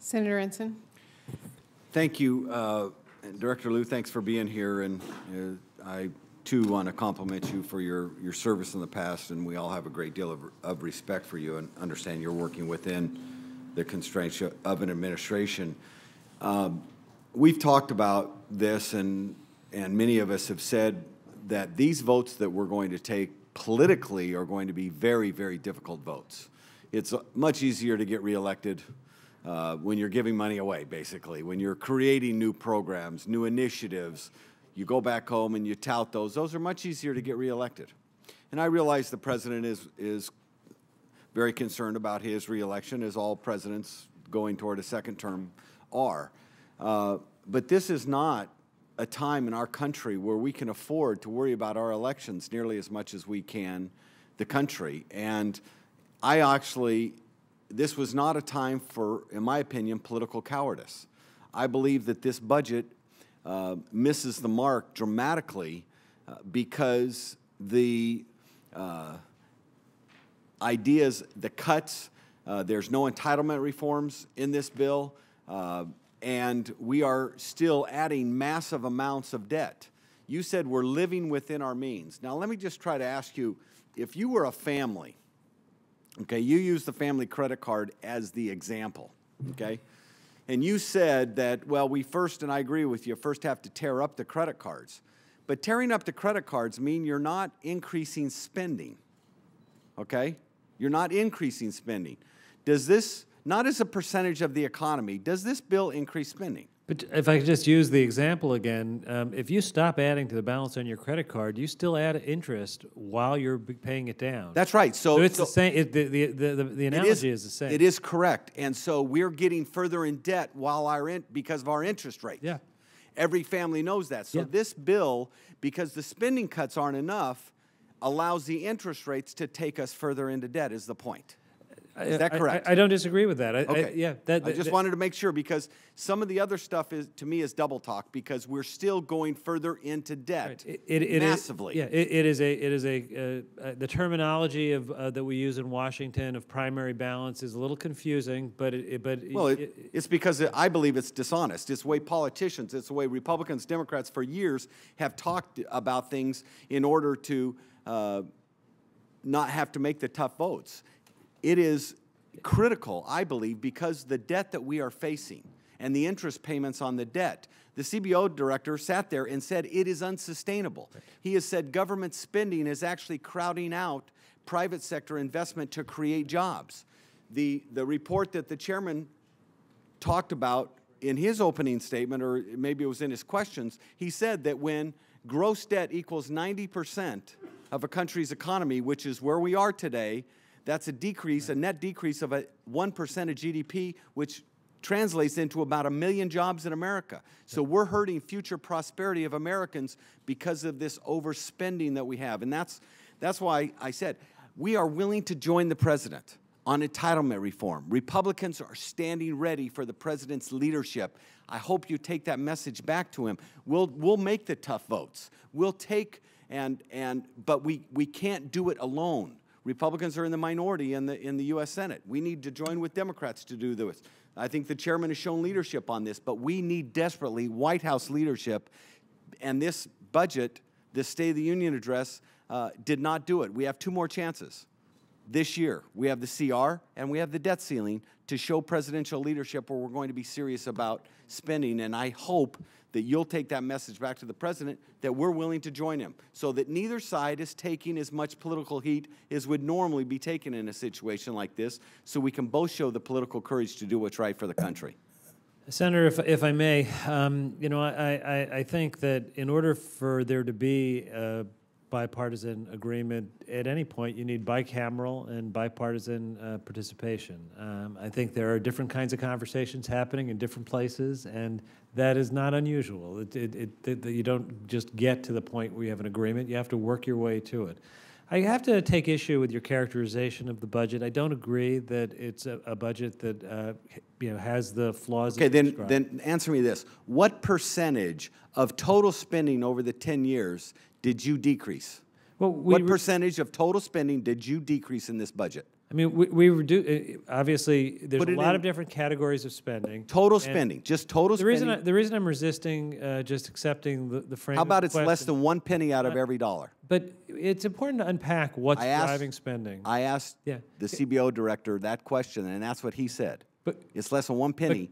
Senator Ensign. Thank you, Director Lew. Thanks for being here, and I too want to compliment you for your service in the past, and we all have a great deal of respect for you and understand you're working within the constraints of an administration. We've talked about this, and many of us have said that these votes that we're going to take politically are going to be very, very difficult votes. It's much easier to get reelected when you're giving money away, basically, when you're creating new programs, new initiatives. You go back home and you tout those. Those are much easier to get reelected. And I realize the president is very concerned about his reelection, as all presidents going toward a second term are. But this is not a time in our country where we can afford to worry about our elections nearly as much as we can the country. And this was not a time for, in my opinion, political cowardice. I believe that this budget misses the mark dramatically because the ideas, the cuts, there's no entitlement reforms in this bill, and we are still adding massive amounts of debt. You said we're living within our means. Now, let me just try to ask you, if you were a family, okay, you use the family credit card as the example, okay? And you said that, well, we first, and I agree with you, first have to tear up the credit cards. But tearing up the credit cards mean you're not increasing spending, okay? You're not increasing spending. Does this, not as a percentage of the economy, does this bill increase spending? But if I could just use the example again, if you stop adding to the balance on your credit card, you still add interest while you're paying it down. That's right. So it's the same. The analogy is the same. It is correct. And so we're getting further in debt because of our interest rate. Yeah. Every family knows that. So this bill, because the spending cuts aren't enough, allows the interest rates to take us further into debt, is the point. Is that correct? I don't disagree with that. Okay. I just wanted to make sure, because some of the other stuff to me is double talk, because we're still going further into debt massively. It is the terminology that we use in Washington of primary balance is a little confusing, but it's because I believe it's dishonest. It's the way politicians, it's the way Republicans, Democrats for years have talked about things in order to not have to make the tough votes. It is critical, I believe, because the debt that we are facing and the interest payments on the debt, the CBO director sat there and said it is unsustainable. He has said government spending is actually crowding out private sector investment to create jobs. The report that the chairman talked about in his opening statement, or maybe it was in his questions, he said that when gross debt equals 90% of a country's economy, which is where we are today, that's a decrease, a net decrease of 1% of GDP, which translates into about 1 million jobs in America. So we're hurting future prosperity of Americans because of this overspending that we have. And that's why I said we are willing to join the president on entitlement reform. Republicans are standing ready for the president's leadership. I hope you take that message back to him. We'll make the tough votes. We'll take but we can't do it alone. Republicans are in the minority in the U.S. Senate. We need to join with Democrats to do this. I think the chairman has shown leadership on this, but we need desperately White House leadership. And this budget, this State of the Union address, did not do it. We have 2 more chances this year. We have the CR and we have the debt ceiling to show presidential leadership where we're going to be serious about spending. And I hope that you'll take that message back to the president that we're willing to join him so that neither side is taking as much political heat as would normally be taken in a situation like this, so we can both show the political courage to do what's right for the country. Senator, if I may, you know, I think that in order for there to be a bipartisan agreement at any point, you need bicameral and bipartisan participation. I think there are different kinds of conversations happening in different places, and that is not unusual. You don't just get to the point where you have an agreement. You have to work your way to it. I have to take issue with your characterization of the budget. I don't agree that it's a budget that has the flaws. Okay, then answer me this. What percentage of total spending over the 10 years did you decrease? Well, what percentage of total spending did you decrease in this budget? I mean, we reduce, obviously, there's Put a it lot in- of different categories of spending. Total And spending, just total The reason, spending. the reason I'm resisting just accepting the frame How of the about it's less question- than 1 penny out of every dollar? But it's important to unpack what's I asked- driving spending. I asked Yeah. the CBO director that question, and that's what he said. But It's less than 1 penny